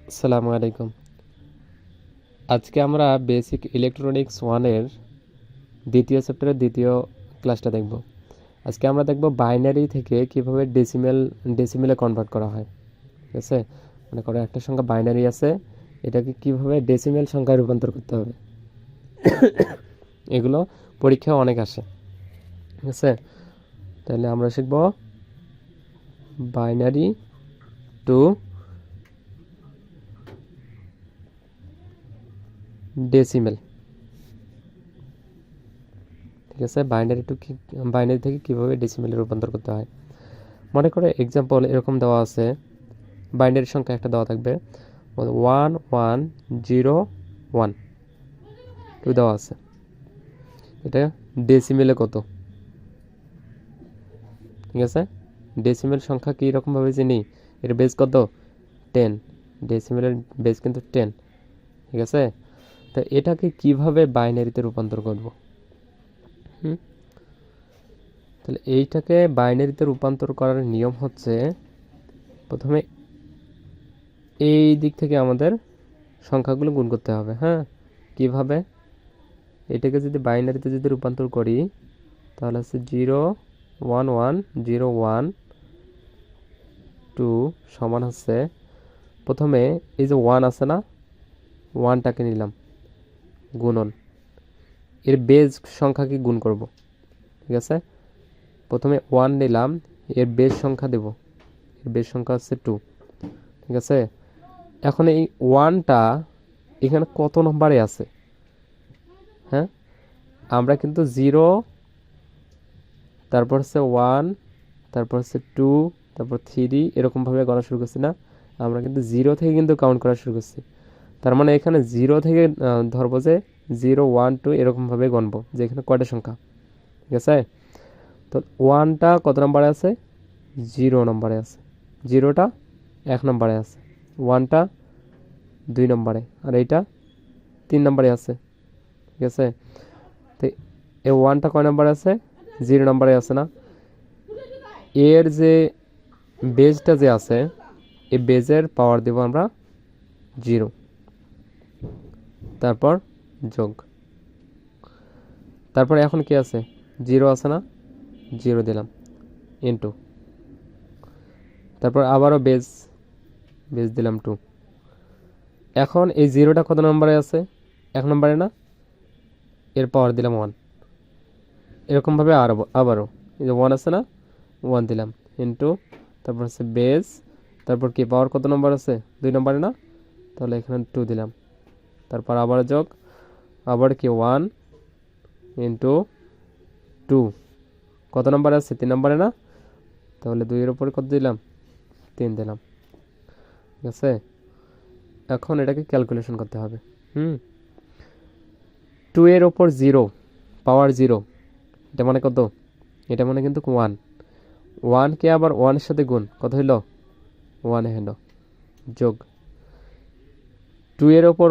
আসসালামু আলাইকুম। আজকে আমরা বেসিক ইলেকট্রনিক্স ওয়ানের দ্বিতীয় চ্যাপ্টারের দ্বিতীয় ক্লাসটা দেখব। আজকে আমরা দেখব বাইনারি থেকে কিভাবে ডেসিমেলে কনভার্ট করা হয়। ঠিক আছে, মনে করো একটা সংখ্যা বাইনারি আছে, এটাকে কিভাবে ডেসিমেল সংখ্যায় রূপান্তর করতে হবে। এগুলো পরীক্ষায় অনেক আসে। ঠিক আছে, তাহলে আমরা শিখব বাইনারি টু ডেসিমেল। ঠিক আছে, বাইনারি থেকে কিভাবে ডেসিমেলে রূপান্তর করতে হয়। মনে করে এক্সাম্পল এরকম দেওয়া আছে, বাইনারি সংখ্যা একটা দেওয়া থাকবে 1101 দেওয়া আছে। এটা ডেসিমেলে কত? ঠিক আছে, ডেসিমেল সংখ্যা কী রকমভাবে চিনি, এর বেস কত? 10। ডেসিমেলের বেস কিন্তু 10। ঠিক আছে, তো এটাকে কিভাবে বাইনারিতে রূপান্তর করব? তাহলে এইটাকে বাইনারিতে রূপান্তর করার নিয়ম হচ্ছে, প্রথমে এই দিক থেকে আমাদের সংখ্যাগুলো গুণ করতে হবে। হ্যাঁ, কিভাবে? এটাকে যদি বাইনারিতে যদি রূপান্তর করি তাহলে হচ্ছে 01101 সমান হচ্ছে, প্রথমে এই যে 1 আছে না, 1টাকে নিলাম গুণন, এর বেজ সংখ্যাকে গুণ করব। ঠিক আছে, প্রথমে 1 নিলাম, এর বেজ সংখ্যা দেব, এর বেজ সংখ্যা হচ্ছে 2। ঠিক আছে, এখন এই 1টা এখানে কত নম্বরে আছে? হ্যাঁ, আমরা কিন্তু 0, তারপর হচ্ছে 1, তারপর হচ্ছে 2, তারপর 3 এরকমভাবে গণা শুরু করছি না। আমরা কিন্তু 0 থেকে কিন্তু কাউন্ট করা শুরু করছি। তার মানে এখানে 0 থেকে ধরবো যে 0, 1, 2 এরকমভাবে গণবো যে এখানে কয়টা সংখ্যা। ঠিক আছে, তো 1টা কত নম্বরে আছে? 0 নম্বরে আছে, 0টা 1 নম্বরে আছে, 1টা 2 নম্বরে, আর এইটা 3 নম্বরে আছে। ঠিক আছে, তো এই 1টা কয় নম্বরে আছে? 0 নম্বরে আছে না। এর যে বেজটা যে আছে, এই বেজের পাওয়ার দেব আমরা 0, তারপর যোগ, তারপর এখন কি আছে? 0 আছে না, 0 দিলাম ইন্টু, তারপর আবারও বেজ দিলাম 2। এখন এই 0টা কত নম্বরে আছে? 1 নম্বরে না, এর পাওয়ার দিলাম 1। এরকমভাবে আবারও এই যে 1 আছে না, 1 দিলাম ইন্টু, তারপর হচ্ছে বেজ, তারপর কি পাওয়ার কত নম্বর আছে? 2 নম্বরে না, তাহলে এখানে 2 দিলাম, তারপর আবার যোগ, আবার কি 1 ইন্টু 2, কত নম্বরে আছে? 3 নম্বরে না, তাহলে 2 এর উপরে কত দিলাম? 3 দিলাম। ঠিক আছে, এখন এটাকে ক্যালকুলেশন করতে হবে। 2 এর ওপর 0, পাওয়ার 0, এটা মানে কত? এটা মানে কিন্তু 1। 1কে আবার 1 এর সাথে গুণ, কত হইল? 1 হইল, যোগ 2 এর ওপর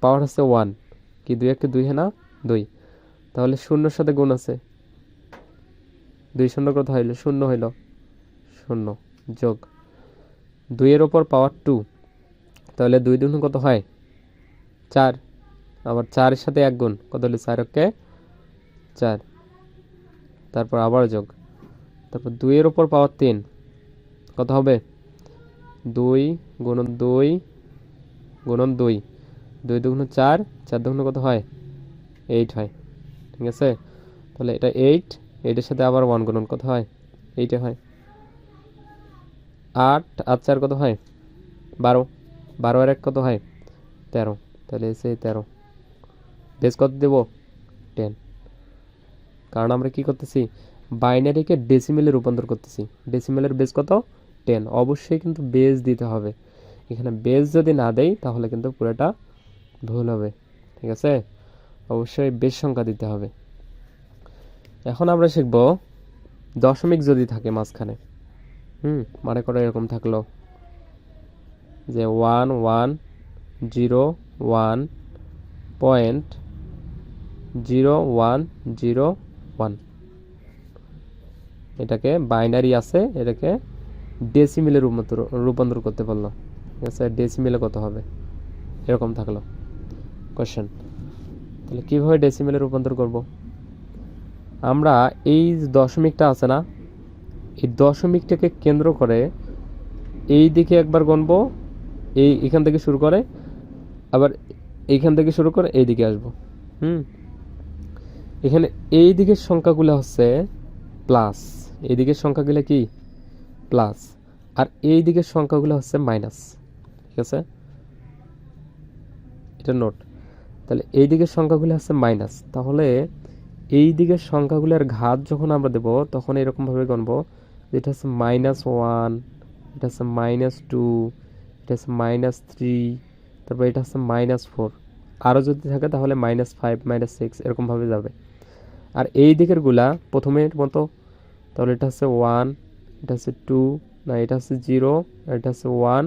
পাওয়ার হচ্ছে 1, কি 2 1 2 হ্যাঁ না, 2, তাহলে 0 এর সাথে গুণ আছে, 2 0 কত হইল? 0 হইল, 0 যোগ 2 এর ওপর পাওয়ার 2, তাহলে 2 দুগুণ কত হয়? 4, আবার 4 এর সাথে 1 গুণ, কত হলো? 4 ওকে 4, তারপর আবার যোগ, তারপর 2 এর ওপর পাওয়ার 3, কত হবে? 2 গুণন 2 গুণন 2, 2 দুগুণ 4, 4 দুগুণ কত হয়? 8 হয়। ঠিক আছে, তাহলে এটা 8, 8 এর সাথে আবার 1 গুণন, কত হয়? 8 হয়। 8 আর 4 কত হয়? 12, 12 আর 1 কত হয়? 13, তাহলে এসে 13, বেস কত দেব? 10। কারণ আমরা কি করতেছি? বাইনারিকে ডেসিমেলে রূপান্তর করতেছি। ডেসিমেলের বেস কত? 10। অবশ্যই কিন্তু বেস দিতে হবে। এখানে বেস যদি না দেই তাহলে কিন্তু পুরোটা ভুল হবে। ঠিক আছে, অবশ্যই বেস সংখ্যা দিতে হবে। এখন আমরা শিখব দশমিক যদি থাকে মাঝখানে। মনে করো এরকম থাকলো যে 1101.0101, এটাকে বাইনারি আছে, এটাকে ডেসিমেলে রূপান্তর করতে পারলো। ঠিক আছে, ডেসিমেলে কত হবে, এরকম থাকলো কোশ্চেন। তাহলে কীভাবে ডেসিমেলে রূপান্তর করব? আমরা এই দশমিকটা আছে না, এই দশমিকটাকে কেন্দ্র করে এই দিকে একবার গণবো, এখান থেকে শুরু করে আবার এইখান থেকে শুরু করে এই দিকে আসবো। এখানে এই দিকের সংখ্যাগুলো হচ্ছে প্লাস, এই দিকের সংখ্যাগুলো কি প্লাস, আর এই দিকের সংখ্যাগুলো হচ্ছে মাইনাস। ঠিক আছে, এটা নোট। তাহলে এই দিকের সংখ্যাগুলো হচ্ছে মাইনাস, তাহলে এই দিকের সংখ্যাগুলোর ঘাত যখন আমরা দেব তখন এরকমভাবে গণবো, যেটা হচ্ছে -1, এটা হচ্ছে -2, এটা হচ্ছে -3, তারপর এটা হচ্ছে -4, আরও যদি থাকে তাহলে -5, -6 এরকমভাবে যাবে। আর এই দিকের গুলা প্রথমের মতো, তাহলে এটা হচ্ছে 1, এটা হচ্ছে 2, না এটা হচ্ছে 0, আর এটা হচ্ছে 1,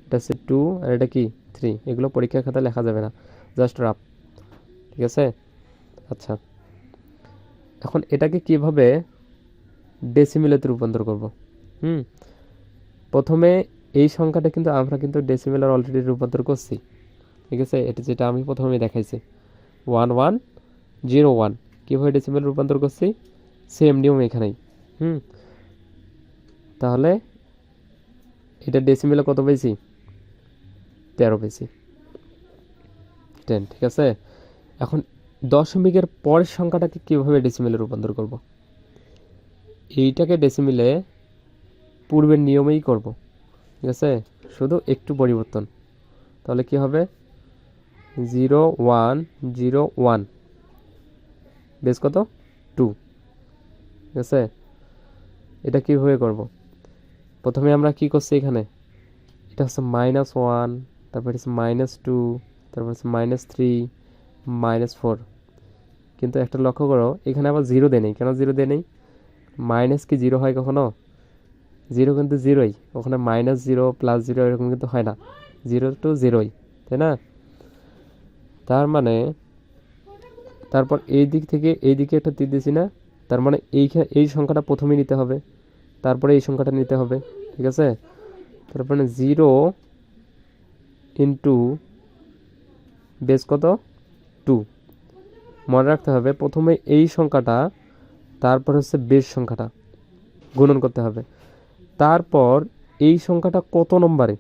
এটা হচ্ছে 2, আর এটা কি 3। এগুলো পরীক্ষার খাতায় লেখা যাবে না, জাস্ট রাফ। ঠিক আছে, আচ্ছা এখন এটাকে কিভাবে ডেসিমেলেতে রূপান্তর করব? প্রথমে এই সংখ্যাটা কিন্তু আমরা কিন্তু ডেসিমেলার অলরেডি রূপান্তর করছি। ঠিক আছে, এটা যেটা আমি প্রথমে দেখাইছি 1101, কীভাবে ডেসিমেল রূপান্তর করছি সেম নিয়ম এখানেই। তাহলে এটা ডেসিমেলে কত পেয়েছি, 13 পেয়েছি, 10। ঠিক আছে, এখন দশমিকের পরের সংখ্যাটাকে কীভাবে ডেসিমেলে রূপান্তর করব? এইটাকে ডেসিমেলে পূর্বের নিয়মেই করব। ঠিক আছে, শুধু একটু পরিবর্তন। তাহলে কি হবে 0101, বেস কত 2। ঠিক আছে, এটা কীভাবে করব? প্রথমে আমরা কি করছি, এখানে এটা হচ্ছে -1, তারপর হচ্ছে -2, তারপর হচ্ছে -3, -4। কিন্তু একটা লক্ষ্য করো, এখানে আবার 0 দেয় নেই। কেন 0 দেয় নেই? মাইনাস কি 0 হয় কখনো? 0 কিন্তু 0ই, ওখানে -0 +0 এরকম কিন্তু হয় না, 0 to 0ই, তাই না? তার মানে তারপর এই দিক থেকে এই দিকে একটা তীর দিছি না, তার মানে এই সংখ্যাটা প্রথমে নিতে হবে, তারপরে এই সংখ্যাটা নিতে হবে। ঠিক আছে, তারপরে 0 ইন্টু বেস কত 2। মনে রাখতে হবে প্রথমে এই সংখ্যাটা, তারপর হচ্ছে বেস সংখ্যাটা গুণন করতে হবে, তারপর এই সংখ্যাটা কত নম্বরে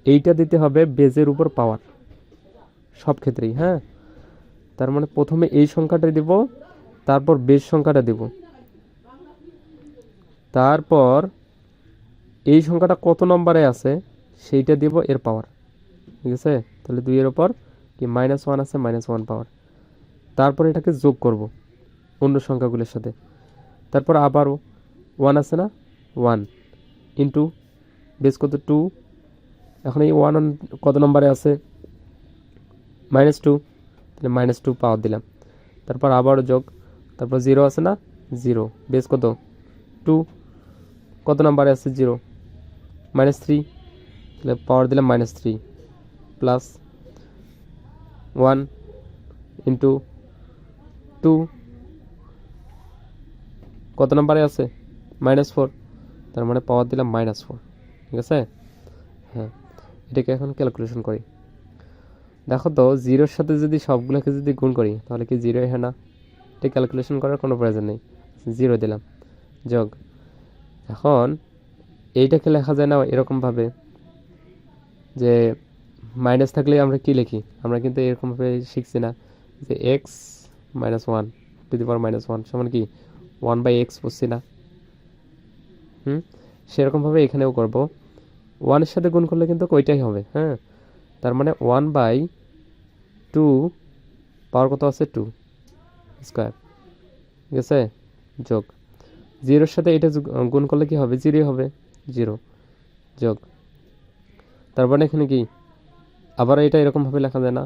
এইটা দিতে হবে বেজের উপর পাওয়ার, সব ক্ষেত্রেই। হ্যাঁ, তার মানে প্রথমে এই সংখ্যাটা দিব, তারপর বেস সংখ্যাটা দিব, তারপর এই সংখ্যাটা কত নম্বরে আছে সেইটা দিব এর পাওয়ার। ঠিক আছে, তাহলে 2 এর উপর কি -1 আছে, -1 পাওয়ার, তারপর এটাকে যোগ করব অন্য সংখ্যাগুলোর সাথে, তারপর আবারও 1 আছে না, 1 ইন্টু বেস কত 2, এখন এই 1 কত নম্বরে আছে, -2, তাহলে -2 পাওয়ার দিলাম, তারপর আবারও যোগ, তারপর 0 আছে না, 0 বেস কত 2, কত নম্বরে আছে 0, -3, তাহলে পাওয়ার দিলাম -3, প্লাস 1 ইন্টু 2, কত নম্বরে আছে -4, তার মানে পাওয়ার দিলাম -4। ঠিক আছে, হ্যাঁ এটাকে এখন ক্যালকুলেশন করি। দেখো তো 0-র সাথে যদি সবগুলোকে যদি গুণ করি তাহলে কি 0 হয় না? এটা ক্যালকুলেশন করার কোনো প্রয়োজন নেই, 0 দিলাম, যোগ। এখন এইটাকে লেখা যায় না এরকমভাবে যে মাইনাস থাকলে আমরা কি লিখি, আমরা কিন্তু এরকমভাবে শিখছি না যে x - 1 টু দি পাওয়ার -1 সমান কি 1/x বুঝছি না? সেরকমভাবে এখানেও করব, 1 এর সাথে গুণ করলে কিন্তু ওইটাই হবে। হ্যাঁ, তার মানে 1/2 পাওয়ার কত আছে 2 স্কয়ার। ঠিক আছে, যোগ 0-এর সাথে এটা গুণ করলে কি হবে, 0 হবে, 0 যোগ, তারপরে এখানে কি আবার এটা এরকমভাবে লেখা যায় না,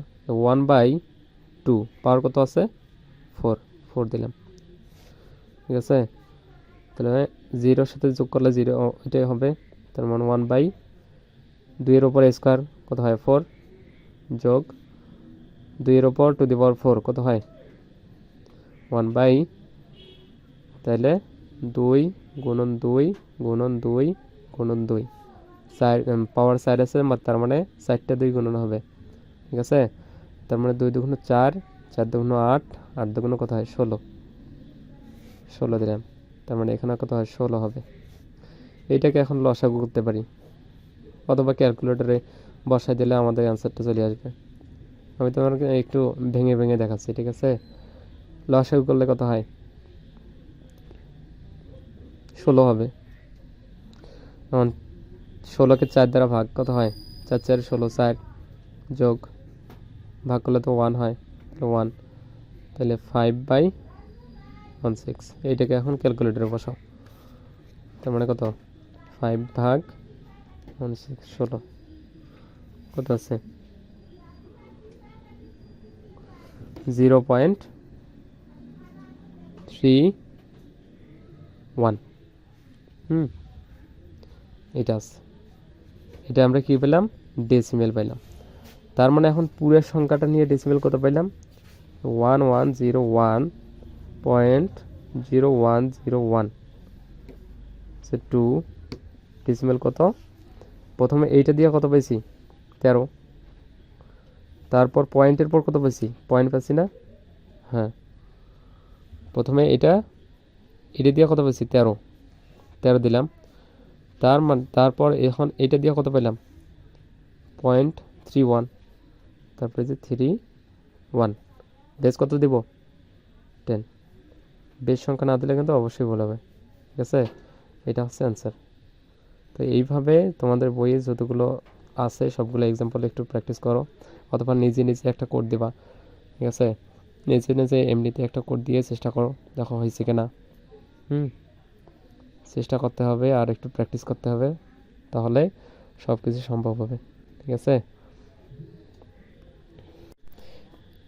1/2 পাওয়ার কত আছে 4 দিলাম। ঠিক আছে, তাহলে 0-এর সাথে যোগ করলে 0 এটাই হবে, তার মানে 1/2 এর উপর স্কয়ার কত হয় 4, যোগ 2 এর উপর টু দি পাওয়ার 4 কত হয় 1/, তাহলে 2 গুণন 2 গুণন 2 গুণন 2, পাওয়ার 4 আছে, তার মানে 4টা 2 গুণন হবে, ঠিক আছে। তার মানে 2 দুগুণ 4, 4 দুগুণ 8, 8 দুগুণ কত হয় 16, 16 দিলাম। তার মানে এখানে কত হয় 16 হবে। এইটাকে এখন লসাগু করতে পারি, অথবা ক্যালকুলেটরে বসাই দিলে আমাদের অ্যান্সারটা চলে আসবে। আমি তোমাকে একটু ভেঙে ভেঙে দেখাচ্ছি, ঠিক আছে। লসাগু করলে কত হয় 16 হবে। এখন 16কে 4 দ্বারা ভাগ কত হয়, 4 4 16, 4 যোগ ভাগ করলে তো 1 হয়, 1, তাহলে 5/16। এইটাকে এখন ক্যালকুলেটরে বসাও। তার মানে কত 5 ভাগ 16, 16 কত আছে 0.31। এটা আছে, এটা আমরা কি পেলাম, ডেসিমেল পাইলাম। তার মানে এখন পুরো সংখ্যাটা নিয়ে ডেসিমেল কত পাইলাম, 1101.0101, 2 ডেসিমেল কত, প্রথমে এইটা দিয়ে কত পাইছি 13, তারপর পয়েন্টের পর কত পাইছি, পয়েন্ট পাইছি না, হ্যাঁ, প্রথমে এটা দিয়ে কত পাইছি 13, 13 দিলাম। তারপর এখন এটা দিয়ে কত পেলাম 0.31, তারপরে যে 31, বেস কত দিব 10। বেস সংখ্যা না দিলে কিন্তু অবশ্যই ভুল হবে, ঠিক আছে। এটা হচ্ছে অ্যান্সার। তো এইভাবে তোমাদের বইয়ে যতগুলো আছে সবগুলো এক্সাম্পল একটু প্র্যাকটিস করো, অথবা নিজে নিজে একটা কোড দিবা, ঠিক আছে। নিজে নিজে এমনিতে একটা কোড দিয়ে চেষ্টা করো, দেখো হয়েছে কিনা। চেষ্টা করতে হবে আর একটু প্র্যাকটিস করতে হবে, তাহলে সব কিছু সম্ভব হবে, ঠিক আছে।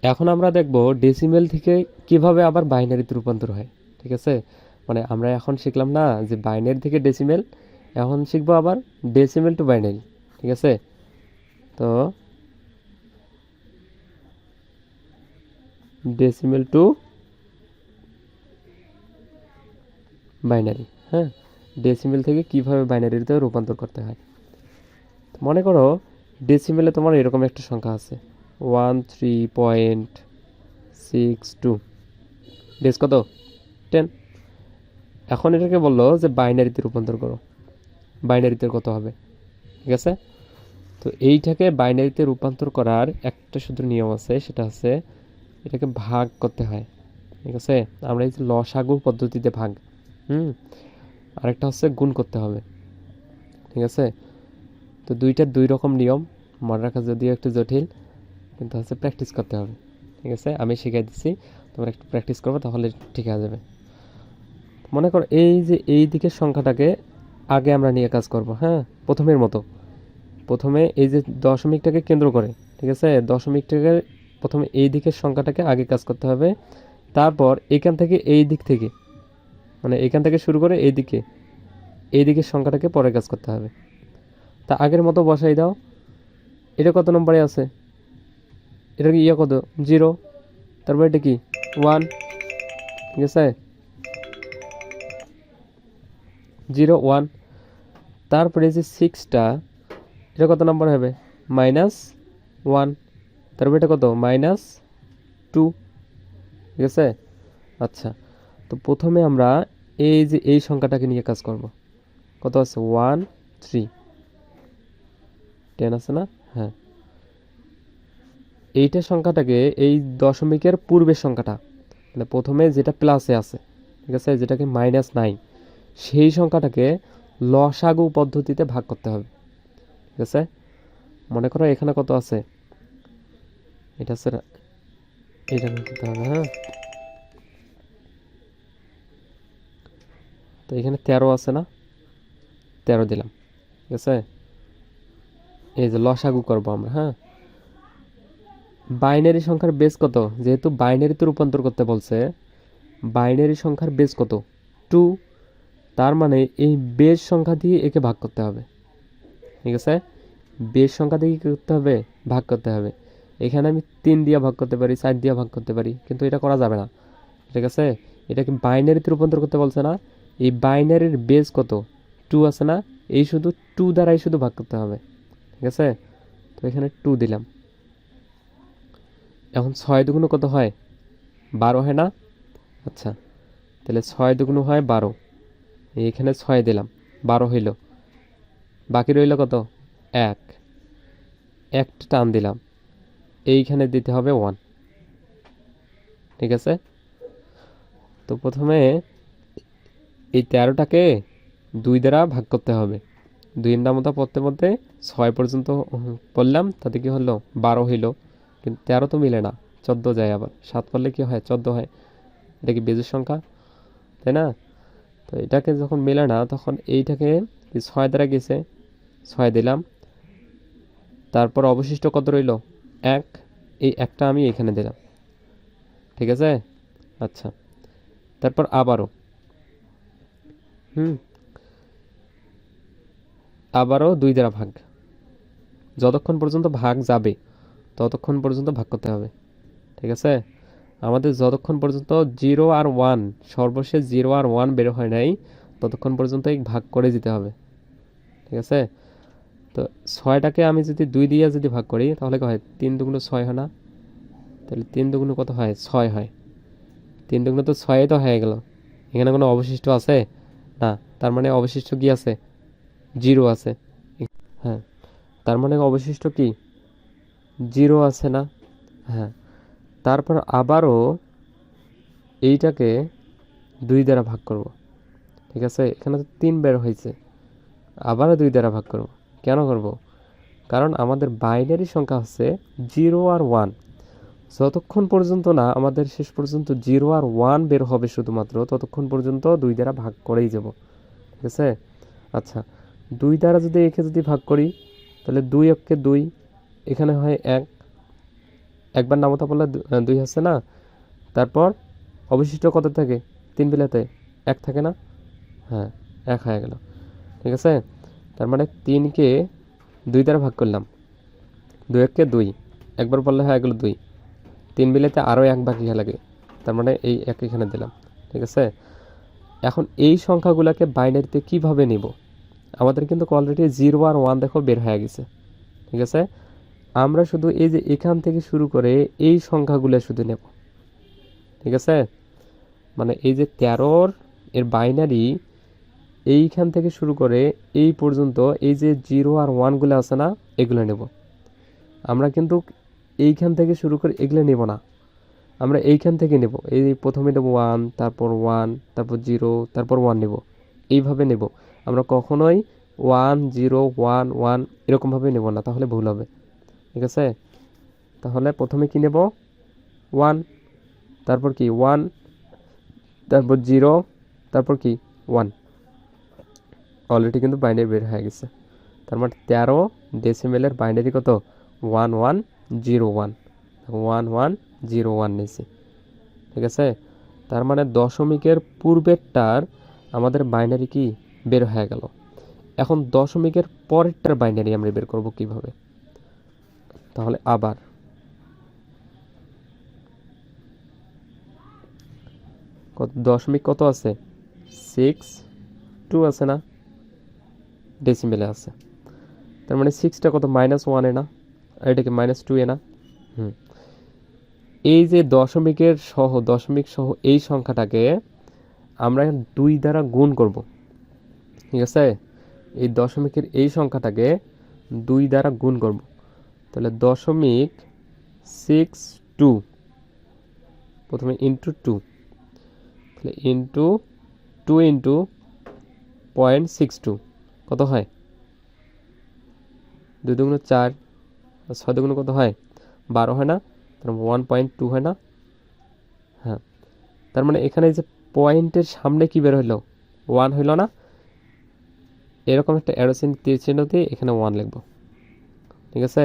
এখন আমরা দেখব ডেসিমেল থেকে কিভাবে আবার বাইনারিতে রূপান্তর হয়, ঠিক আছে। মানে আমরা এখন শিখলাম না যে বাইনারি থেকে ডেসিমেল, এখন শিখবো আবার ডেসিমেল টু বাইনারি, ঠিক আছে। তো ডেসিমেল টু বাইনারি, হ্যাঁ, ডেসিমেল থেকে কিভাবে বাইনারিতে রূপান্তর করতে হয়। মনে করো ডেসিমেলে তোমার এরকম একটা সংখ্যা আছে 13.62, বেস কত 10। এখন এটাকে বললো যে বাইনারিতে রূপান্তর করো, বাইনারিতে কত হবে, ঠিক আছে। তো এইটাকে বাইনারিতে রূপান্তর করার একটা শুধু নিয়ম আছে, সেটা হচ্ছে এটাকে ভাগ করতে হয়, ঠিক আছে। আমরা এই যে লসাগু পদ্ধতিতে ভাগ, আরেকটা হচ্ছে গুণ করতে হবে, ঠিক আছে। তো দুইটা দুই রকম নিয়ম, মনে রাখা যদিও একটু জটিল, কিন্তু হচ্ছে প্র্যাকটিস করতে হবে, ঠিক আছে। আমি শিখাই দিচ্ছি, তোমরা একটু প্র্যাকটিস করবে তাহলে ঠিক হয়ে যাবে। মনে করো এই যে এই দিকের সংখ্যাটাকে আগে আমরা নিয়ে কাজ করব, হ্যাঁ, প্রথমের মতো। প্রথমে এই যে দশমিকটাকে কেন্দ্র করে, ঠিক আছে, দশমিকটাকে প্রথমে এই দিকের সংখ্যাটাকে আগে কাজ করতে হবে, তারপর এখান থেকে এই দিক থেকে, মানে এখান থেকে শুরু করে এই দিকের সংখ্যাটাকে পরে কাজ করতে হবে। তা আগের মতো বসাই দাও। এটা কত নম্বরে আছে, এটা কি কত 0, তারপর এটা কি 1, ঠিক আছে, 0 1। তারপরে যে 6টা, এটা কত নম্বর হবে -1, তারপর এটা কত -2, ঠিক আছে। আচ্ছা, তো প্রথমে আমরা এই যে এই সংখ্যাটাকে নিয়ে কাজ করব। কত আছে 1 3, 10 আছে না, হ্যাঁ। এইটা সংখ্যাটাকে এই দশমিকের পূর্বের সংখ্যাটা, মানে প্রথমে যেটা প্লাসে আছে, ঠিক আছে, যেটাকে -9, সেই সংখ্যাটাকে লসাগু পদ্ধতিতে ভাগ করতে হবে, ঠিক আছে। মনে করো এখানে কত আছে, এটা আছে, এটা করতে হবে, হ্যাঁ। তো এখানে 13 আছে না, 13 দিলাম, ঠিক আছে। এই যে লসাগু করবো আমরা, হ্যাঁ। বাইনারি সংখ্যার বেস কত, যেহেতু বাইনারিতে রূপান্তর করতে বলছে, বাইনারি সংখ্যার বেস কত 2, তার মানে এই বেস সংখ্যা দিয়ে একে ভাগ করতে হবে, ঠিক আছে। বেস সংখ্যা দিয়ে কী করতে হবে, ভাগ করতে হবে। এখানে আমি 3 দিয়ে ভাগ করতে পারি, 4 দিয়ে ভাগ করতে পারি, কিন্তু এটা করা যাবে না, ঠিক আছে। এটাকে বাইনারিতে রূপান্তর করতে বলছে না, এই বাইনারির বেস কত 2 আছে না, এই শুধু 2 দ্বারাই শুধু ভাগ করতে হবে, ঠিক আছে? তো এখানে 2 দিলাম। এখন 6 দুগুণ কত হয়? 12 হয় না? আচ্ছা, তাহলে 6 দুগুণ হয় 12, এখানে 6 দিলাম, 12 হইল। বাকি রইল কত? 1, একটা টান দিলাম, এইখানে দিতে হবে 1, ঠিক আছে? তো প্রথমে এই 13টাকে 2 দ্বারা ভাগ করতে হবে। 2 নামতা পড়তে পড়তে 6 পর্যন্ত পড়লাম, তাতে কি হলো? 12 হইল, কিন্তু 13 তো মিলে না, 14 যায়। আবার 7 পড়লে কি হয়? 14 হয়। এটা কি বেজোড় সংখ্যা, তাই না? তো এটাকে যখন মেলে না, তখন এইটাকে 6 দ্বারা গেছে, 6 দিলাম, তারপর অবশিষ্ট কত রইল? 1, এই একটা আমি এখানে দিলাম, ঠিক আছে? আচ্ছা, তারপর আবারও আবারও 2 দ্বারা ভাগ, যতক্ষণ পর্যন্ত ভাগ যাবে ততক্ষণ পর্যন্ত ভাগ করতে হবে, ঠিক আছে? আমাদের যতক্ষণ পর্যন্ত 0 আর 1, সর্বশেষ 0 আর 1 বের হয় নাই, ততক্ষণ পর্যন্ত এই ভাগ করে যেতে হবে, ঠিক আছে? তো 6টাকে আমি যদি 2 দিয়ে যদি ভাগ করি, তাহলে কি হয়? 3 দুগুণ 6 হয় না? তাহলে 3 দুগুণ কত হয়? 6 হয়। 3 দুগুণ তো 6 তো হয়ে গেল। এখানে কোনো অবশিষ্ট আছে না, তার মানে অবশিষ্ট কি আছে? 0 আছে। হ্যাঁ, তার মানে অবশিষ্ট কি? 0 আছে না? হ্যাঁ, তারপর আবারও এইটাকে 2 দ্বারা ভাগ করব, ঠিক আছে? এখানে তো 3 বের হয়েছে, আবারও 2 দ্বারা ভাগ করব। কেন করব? কারণ আমাদের বাইনারি সংখ্যা হচ্ছে 0 আর 1, যতক্ষণ পর্যন্ত না আমাদের শেষ পর্যন্ত 0 আর 1 বের হবে শুধুমাত্র, ততক্ষণ পর্যন্ত 2 দ্বারা ভাগ করেই যাব, ঠিক আছে? আচ্ছা, 2 দ্বারা যদি একে যদি ভাগ করি, তাহলে 2 একে 2, এখানে হয় 1, একবার নামতা বললে 2 হচ্ছে না? তারপর অবশিষ্ট কত থাকে? 3 বিলাতে 1 থাকে না? হ্যাঁ, 1 হয়ে গেল, ঠিক আছে? তার মানে 3কে 2 দ্বারা ভাগ করলাম, 2 একে 2, একবার বললে হয়ে গেল 2, 3 বিলাতে আরও 1 বাকি লাগে, তার মানে এই 1 এখানে দিলাম, ঠিক আছে? এখন এই সংখ্যাগুলোকে বাইনারিতে কিভাবে নিব? আমাদের কিন্তু অলরেডি 0 আর 1 দেখো বের হয়ে গেছে, ঠিক আছে? আমরা শুধু এই যে এখান থেকে শুরু করে এই সংখ্যাগুলো শুধু নেব, ঠিক আছে? মানে এই যে 13 এর বাইনারি এইখান থেকে শুরু করে এই পর্যন্ত এই যে 0 আর 1গুলো আছে না, এগুলো নেব আমরা। কিন্তু এইখান থেকে শুরু করে এগুলো নেব না, আমরা এইখান থেকে নেব। এই প্রথমে নেব 1, তারপর 1, তারপর 0, তারপর 1 নেব, এইভাবে নেব। আমরা কখনোই 1 0 1 1 এরকমভাবে নেব না, তাহলে ভুল হবে, ঠিক আছে? তাহলে প্রথমে কি নেব? 1, তারপর কি 1, তারপর 0, তারপর কি 1। অলরেডি কিন্তু বাইনারি বের হয়ে গেছে, তার মানে 13 ডেসিমেলের বাইনারি কত? 1101, 1101 নিয়েছি, ঠিক আছে? তার মানে দশমিকের পূর্বেরটার আমাদের বাইনারি কি বের হয়ে গেল। এখন দশমিকের পরেরটার বাইনারি আমরা বের করব কিভাবে? তাহলে আবার দশমিক কত আছে? 6 2 আছে না? ডেসিমেলে আছে, তার মানে 6টা কত? -1 এ না? আর এটাকে -2 এ না? এই যে দশমিক সহ এই সংখ্যাটাকে আমরা 2 দ্বারা গুণ করব, ঠিক আছে? এই দশমিকের এই সংখ্যাটাকে 2 দ্বারা গুণ করব, তাহলে 0.62 প্রথমে ইন্টু 2, তাহলে ইন্টু 2 ইন্টু 0.62 কত হয়? 2 দুগুণ 4, 6 দুগুণ কত হয়? 12 হয় না? তার 1.2 হয় না? হ্যাঁ, তার মানে এখানে যে পয়েন্টের সামনে কি বের হইলো? 1 হইল না? এরকম একটা অ্যারো তীর চিহ্ন দিয়ে এখানে 1 লিখব, ঠিক আছে?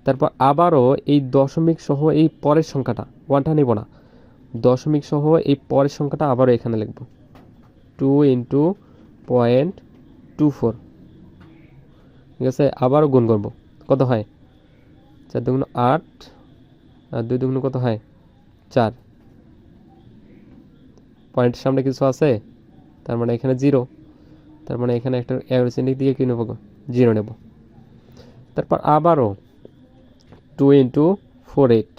তারপর আবারও এই দশমিক সহ এই পরের সংখ্যাটা, 1টা নিব না, দশমিক সহ এই পরের সংখ্যাটা আবারও এখানে লিখব, 2 ইন্টু 0.24, ঠিক আছে? আবারও গুণ করব, কত হয়? 4 দুগুণ 8, আর 2 দুগুণ কত হয়? 4, পয়েন্টের সামনে কিছু আছে, তার মানে এখানে 0, তার মানে এখানে একটা অ্যারো চিহ্ন দিয়ে কি নেব, 0 নেব। তারপর আবারও 2 ইন্টু 48,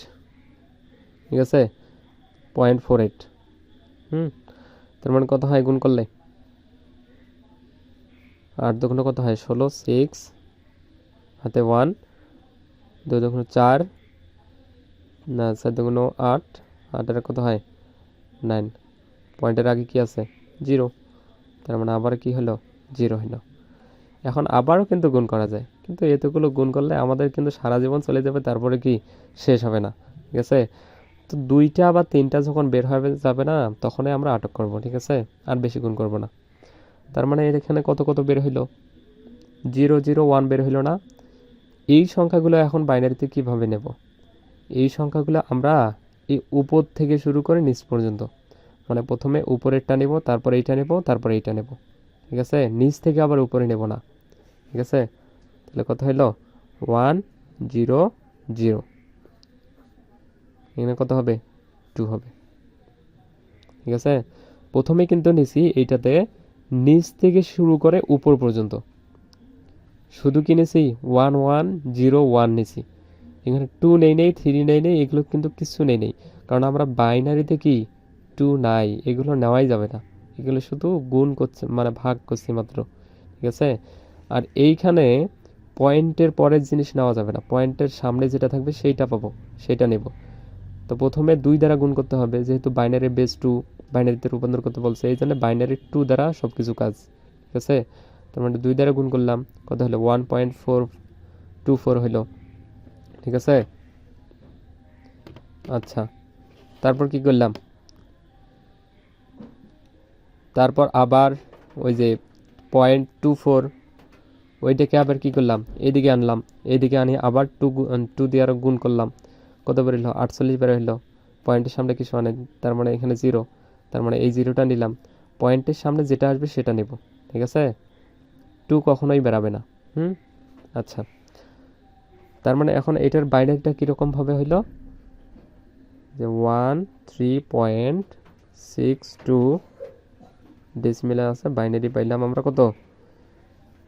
ঠিক আছে, 0.48। তার মানে কত হয় গুণ করলে, 8 দুগুণ কত হয় 16, 6 হাতে 1, 2 দুগুণ 4, না 4 দুগুণ 8, 8 কত হয় 9, পয়েন্টের আগে কি আছে 0, তার মানে আবার কি হলো 0 হলো। এখন আবারও কিন্তু গুণ করা যায়, কিন্তু এতগুলো গুণ করলে আমাদের কিন্তু সারা জীবন চলে যাবে, তারপরে কি শেষ হবে না, ঠিক আছে। তো 2টা বা 3টা যখন বের হয়ে যাবে না, তখনই আমরা আটক করব, ঠিক আছে, আর বেশি গুণ করব না। তার মানে এখানে কত কত বের হইলো, 0 0 1 বের হইলো না। এই সংখ্যাগুলো এখন বাইনারিতে কিভাবে নেব, এই সংখ্যাগুলো আমরা এই উপর থেকে শুরু করে নিচ পর্যন্ত, মানে প্রথমে উপরেরটা নেব, তারপর এইটা নেব, তারপর এইটা নেব, ঠিক আছে, নিচ থেকে আবার উপরে নেব না, ঠিক আছে। তাহলে কত হইলো 1 0 0, এখানে কত হবে 2 হবে, ঠিক আছে। প্রথমে কিন্তু নিছি এইটাতে নিচ থেকে শুরু করে উপর পর্যন্ত, শুধু কি নিছি 1 1 0 1 নিছি, এখানে 2 নেই, 3 নেই, এগুলো কিন্তু কিছু নেই, কারণ আমরা বাইনারিতে কি 2 নাই, এগুলো নেওয়াই যাবে না, এগুলো শুধু গুণ করছে, মানে ভাগ করছি মাত্র, ঠিক আছে। আর এইখানে পয়েন্টের পরের জিনিস নেওয়া যাবে না, পয়েন্টের সামনে যেটা থাকবে সেইটা পাবো, সেটা নেব। তো প্রথমে 2 দ্বারা গুণ করতে হবে, যেহেতু বাইনারি বেস 2, বাইনারিতে রূপান্তর করতে বলছে, এই জন্য বাইনারি 2 দ্বারা সব কিছু কাজ, ঠিক আছে। তার মানে 2 দ্বারা গুণ করলাম, কত হলো 1.424 হলো, ঠিক আছে। আচ্ছা, তারপর কি করলাম, তারপর আবার ওই যে 0.24 ওইটাকে আবার কি করলাম, এইদিকে আনলাম, এইদিকে আনি আবার 2 দিয়ে আরো গুণ করলাম, কত বের হলো 48 বের হলো। পয়েন্টের সামনে কিছু আনে, তার মানে এখানে 0, তার মানে এই 0টা নিলাম, পয়েন্টের সামনে যেটা আসবে সেটা নেব, ঠিক আছে। 2 কখনোই বেরাবে না। আচ্ছা, তার মানে এখন এটার বাইনারিটা কীরকম ভাবে হইলো, যে 13.62 ডেসিমেলে আছে, বাইনারি পাইলাম আমরা কত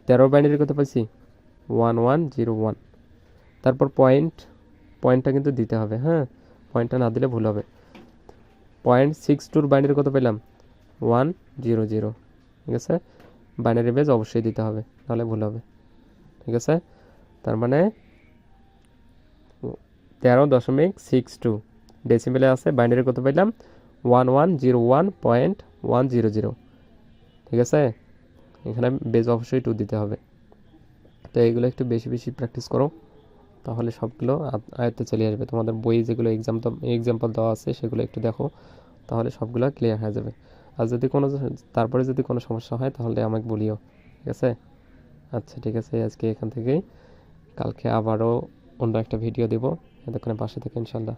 13 বাইনারি কত পাইছি 1101। তারপর পয়েন্টটা কিন্তু দিতে হবে, হ্যাঁ, পয়েন্টটা না দিলে ভুল হবে। 0.62 বাইনারি কত পেলাম 100, ঠিক আছে, বাইনারি বেজ অবশ্যই দিতে হবে, নাহলে ভুল হবে, ঠিক আছে। তার মানে 13.62 ডেসিমেলে আছে, বাইনারি কত পেলাম 1101.100, ঠিক আছে। এখানে বেজ অবশ্যই 2 দিতে হবে। তো এইগুলো একটু বেশি বেশি প্র্যাকটিস করো, তাহলে সবগুলো আয়ত্তে চলে আসবে। তোমাদের বই যেগুলো এক্সাম্পল দেওয়া আছে সেগুলো একটু দেখো, তাহলে সবগুলো ক্লিয়ার হয়ে যাবে। আর যদি তারপরে যদি কোনো সমস্যা হয় তাহলে আমাকে বলিও, ঠিক আছে। আচ্ছা, ঠিক আছে, আজকে এখান থেকেই, কালকে আবারও অন্য একটা ভিডিও দেবো, এতক্ষণে পাশে থেকে ইনশাল্লাহ।